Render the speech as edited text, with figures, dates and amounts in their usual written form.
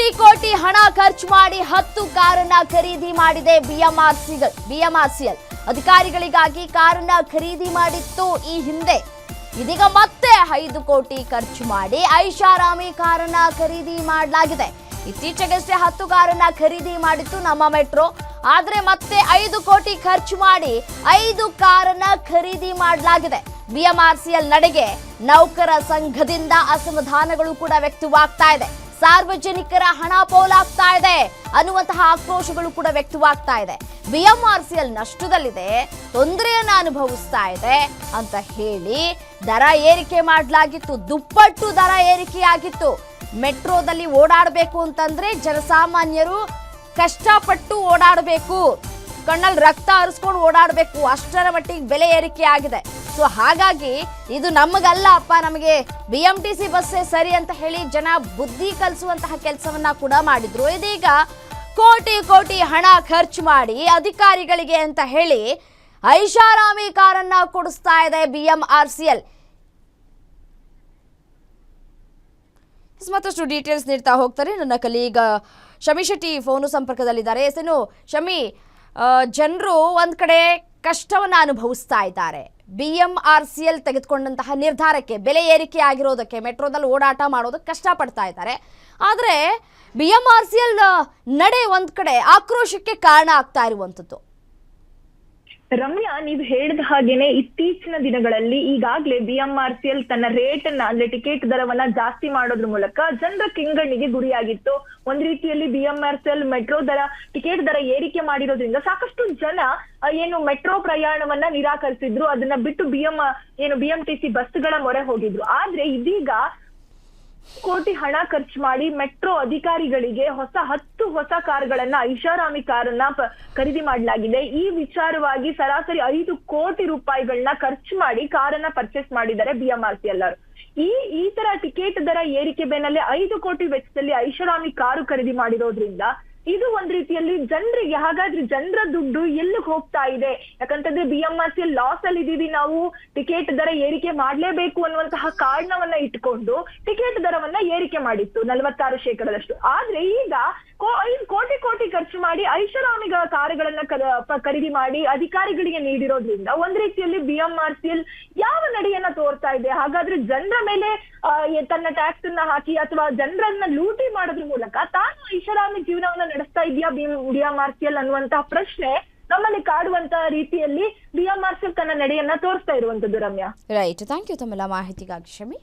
ಕೋಟಿ ಕೋಟಿ ಹಣ ಖರ್ಚು ಮಾಡಿ 10 ಕಾರನ್ನ ಖರೀದಿ ಮಾಡಿದೆ ಬಿಎಂಆರ್ಸಿಎಲ್ ಅಧಿಕಾರಿಗಳಿಗಾಗಿ ಕಾರನ್ನ ಖರೀದಿ ಮಾಡಿತ್ತು ಈ ಹಿಂದೆ. ಇದೀಗ ಮತ್ತೆ 5 ಕೋಟಿ ಖರ್ಚು ಮಾಡಿ ಐಷಾರಾಮಿ ಕಾರನ್ನ ಖರೀದಿ ಮಾಡಲಾಗಿದೆ. ಇತ್ತೀಚೆಗಷ್ಟೇ 10 ಕಾರನ್ನ ಖರೀದಿ ಮಾಡಿತ್ತು ನಮ್ಮ ಮೆಟ್ರೋ. ಆದ್ರೆ ಮತ್ತೆ 5 ಕೋಟಿ ಖರ್ಚು ಮಾಡಿ 5 ಕಾರನ್ನ ಖರೀದಿ ಮಾಡಲಾಗಿದೆ. ಬಿಎಂಆರ್ಸಿಎಲ್ ನಡೆಗೆ ನೌಕರ ಸಂಘದಿಂದ ಅಸಮಾಧಾನಗಳು ಕೂಡ ವ್ಯಕ್ತವಾಗ್ತಾ ಇದೆ. ಸಾರ್ವಜನಿಕರ ಹಣ ಪೋಲಾಗ್ತಾ ಇದೆ ಅನ್ನುವಂತಹ ಆಕ್ರೋಶಗಳು ಕೂಡ ವ್ಯಕ್ತವಾಗ್ತಾ ಇದೆ. ಬಿಎಂಆರ್ಸಿಎಲ್ ನಷ್ಟದಲ್ಲಿದೆ, ತೊಂದರೆಯನ್ನ ಅನುಭವಿಸ್ತಾ ಇದೆ ಅಂತ ಹೇಳಿ ದರ ಏರಿಕೆ ಮಾಡಲಾಗಿತ್ತು. ದುಪ್ಪಟ್ಟು ದರ ಏರಿಕೆಯಾಗಿತ್ತು. ಮೆಟ್ರೋದಲ್ಲಿ ಓಡಾಡಬೇಕು ಅಂತಂದ್ರೆ ಜನಸಾಮಾನ್ಯರು ಕಷ್ಟಪಟ್ಟು ಓಡಾಡಬೇಕು, ಕಣ್ಣಲ್ಲಿ ರಕ್ತ ಹರಿಸ್ಕೊಂಡು ಓಡಾಡಬೇಕು, ಅಷ್ಟರ ಮಟ್ಟಿಗೆ ಬೆಲೆ ಏರಿಕೆ ಆಗಿದೆ. ಸೊ ಹಾಗಾಗಿ ಇದು ನಮಗಲ್ಲ ಅಪ್ಪ, ನಮಗೆ ಬಿಎಂಟಿಸಿ ಬಸ್ಸೇ ಸರಿ ಅಂತ ಹೇಳಿ ಜನ ಬುದ್ಧಿ ಕಲಿಸುವಂತಹ ಕೆಲಸವನ್ನ ಕೂಡ ಮಾಡಿದ್ರು. ಇದೀಗ ಕೋಟಿ ಕೋಟಿ ಹಣ ಖರ್ಚು ಮಾಡಿ ಅಧಿಕಾರಿಗಳಿಗೆ ಅಂತ ಹೇಳಿ ಐಷಾರಾಮಿ ಕಾರನ್ನ ಕೊಡಿಸ್ತಾ ಇದೆ ಬಿಎಂಆರ್ಸಿಎಲ್. ಮತ್ತಷ್ಟು ಡೀಟೇಲ್ಸ್ ನೀಡ್ತಾ ಹೋಗ್ತಾರೆ ನನ್ನ ಕಲೀಗ ಶಮಿ ಶೆಟ್ಟಿ ಫೋನು ಸಂಪರ್ಕದಲ್ಲಿದ್ದಾರೆ. ಶಮಿ, ಜನರು ಒಂದ್ ಕಡೆ ಕಷ್ಟವನ್ನ ಅನುಭವಿಸ್ತಾ ಇದ್ದಾರೆ. ಬಿಎಂಆರ್ಸಿಎಲ್ ತೆಗೆದುಕೊಂಡಂತಹ ನಿರ್ಧಾರಕ್ಕೆ, ಬೆಲೆ ಏರಿಕೆ ಆಗಿರೋದಕ್ಕೆ, ಮೆಟ್ರೋದಲ್ಲಿ ಓಡಾಟ ಮಾಡೋದಕ್ಕೆ ಕಷ್ಟಪಡ್ತಾ ಇದ್ದಾರೆ. ಆದರೆ ಬಿಎಂಆರ್ಸಿಎಲ್ ನಡೆ ಒಂದ್ ಕಡೆ ಆಕ್ರೋಶಕ್ಕೆ ಕಾರಣ ಆಗ್ತಾ ಇರುವಂತದ್ದು. ರಮ್ಯಾ, ನೀವು ಹೇಳಿದ ಹಾಗೇನೆ ಇತ್ತೀಚಿನ ದಿನಗಳಲ್ಲಿ ಈಗಾಗಲೇ ಬಿಎಂಆರ್ಸಿಎಲ್ ತನ್ನ ರೇಟ್ ಅನ್ನ ಅಂದ್ರೆ ಟಿಕೆಟ್ ದರವನ್ನ ಜಾಸ್ತಿ ಮಾಡೋದ್ರ ಮೂಲಕ ಜನರ ಕೆಂಗಣ್ಣಿಗೆ ಗುರಿಯಾಗಿತ್ತು. ಒಂದ್ ರೀತಿಯಲ್ಲಿ ಬಿಎಂಆರ್ಸಿಎಲ್ ಮೆಟ್ರೋ ಟಿಕೆಟ್ ದರ ಏರಿಕೆ ಮಾಡಿರೋದ್ರಿಂದ ಸಾಕಷ್ಟು ಜನ ಏನು ಮೆಟ್ರೋ ಪ್ರಯಾಣವನ್ನ ನಿರಾಕರಿಸಿದ್ರು. ಅದನ್ನ ಬಿಟ್ಟು ಬಿಎಂಟಿಸಿ ಬಸ್ಗಳ ಮೊರೆ ಹೋಗಿದ್ರು. ಆದ್ರೆ ಇದೀಗ ಕೋಟಿ ಹಣ ಖರ್ಚು ಮಾಡಿ ಮೆಟ್ರೋ ಅಧಿಕಾರಿಗಳಿಗೆ 10 ಹೊಸ ಕಾರ್ಗಳನ್ನ, ಐಷಾರಾಮಿ ಕಾರನ್ನ ಖರೀದಿ ಮಾಡಲಾಗಿದೆ. ಈ ವಿಚಾರವಾಗಿ ಸರಾಸರಿ 5 ಕೋಟಿ ರೂಪಾಯಿಗಳನ್ನ ಖರ್ಚು ಮಾಡಿ ಕಾರನ್ನ ಪರ್ಚೇಸ್ ಮಾಡಿದ್ದಾರೆ ಬಿಎಂಆರ್ಸಿಎಲ್ ಅವರು. ಈ ತರ ಟಿಕೆಟ್ ದರ ಏರಿಕೆ ಬೆನ್ನಲ್ಲೇ 5 ಕೋಟಿ ವೆಚ್ಚದಲ್ಲಿ ಐಷಾರಾಮಿ ಕಾರು ಖರೀದಿ ಮಾಡಿರೋದ್ರಿಂದ ಇದು ಒಂದ್ ರೀತಿಯಲ್ಲಿ ಜನರಿಗೆ, ಹಾಗಾದ್ರೆ ಜನರ ದುಡ್ಡು ಎಲ್ಲಿಗೆ ಹೋಗ್ತಾ ಇದೆ? ಯಾಕಂತಂದ್ರೆ ಬಿಎಂಆರ್ಸಿಎಲ್ ಲಾಸ್ ಅಲ್ಲಿ ಇದೀವಿ, ನಾವು ಟಿಕೆಟ್ ದರ ಏರಿಕೆ ಮಾಡ್ಲೇಬೇಕು ಅನ್ನುವಂತಹ ಕಾರಣವನ್ನ ಇಟ್ಕೊಂಡು ಟಿಕೆಟ್ ದರವನ್ನ ಏರಿಕೆ ಮಾಡಿತ್ತು 46%. ಆದ್ರೆ ಈಗ 5 ಕೋಟಿ ಖರ್ಚು ಮಾಡಿ ಐಷಾರಾಮಿ ಕಾರುಗಳನ್ನ ಖರೀದಿ ಮಾಡಿ ಅಧಿಕಾರಿಗಳಿಗೆ ನೀಡಿರೋದ್ರಿಂದ ಒಂದ್ ರೀತಿಯಲ್ಲಿ ಬಿಎಂಆರ್ಸಿಎಲ್ ಯಾವ ನಡೆಯನ್ನ ತೋರ್ತಾ ಇದೆ? ಹಾಗಾದ್ರೆ ಜನರ ಮೇಲೆ ತನ್ನ ಟ್ಯಾಕ್ಸ್ ಅನ್ನ ಹಾಕಿ ಅಥವಾ ಜನರನ್ನ ಲೂಟಿ ಮಾಡೋದ್ರ ಮೂಲಕ ತಾನು ಐಷಾರಾಮಿ ಜೀವನವನ್ನ ನಡೆಸ್ತಾ ಇದೆಯಾ ಬಿಎಂಆರ್ಸಿಎಲ್ ಅನ್ನುವಂತಹ ಪ್ರಶ್ನೆ ನಮ್ಮಲ್ಲಿ ಕಾಡುವಂತ ರೀತಿಯಲ್ಲಿ ಬಿಎಂಆರ್ಸಿಎಲ್ ತನ್ನ ನಡೆಯನ್ನ ತೋರಿಸ್ತಾ ಇರುವಂತದ್ದು. ರಮ್ಯಾ, ರೈಟ್, ಥ್ಯಾಂಕ್ ಯು ತಮ್ಮೆಲ್ಲ ಮಾಹಿತಿಗಾಗಿ ಶಮಿ.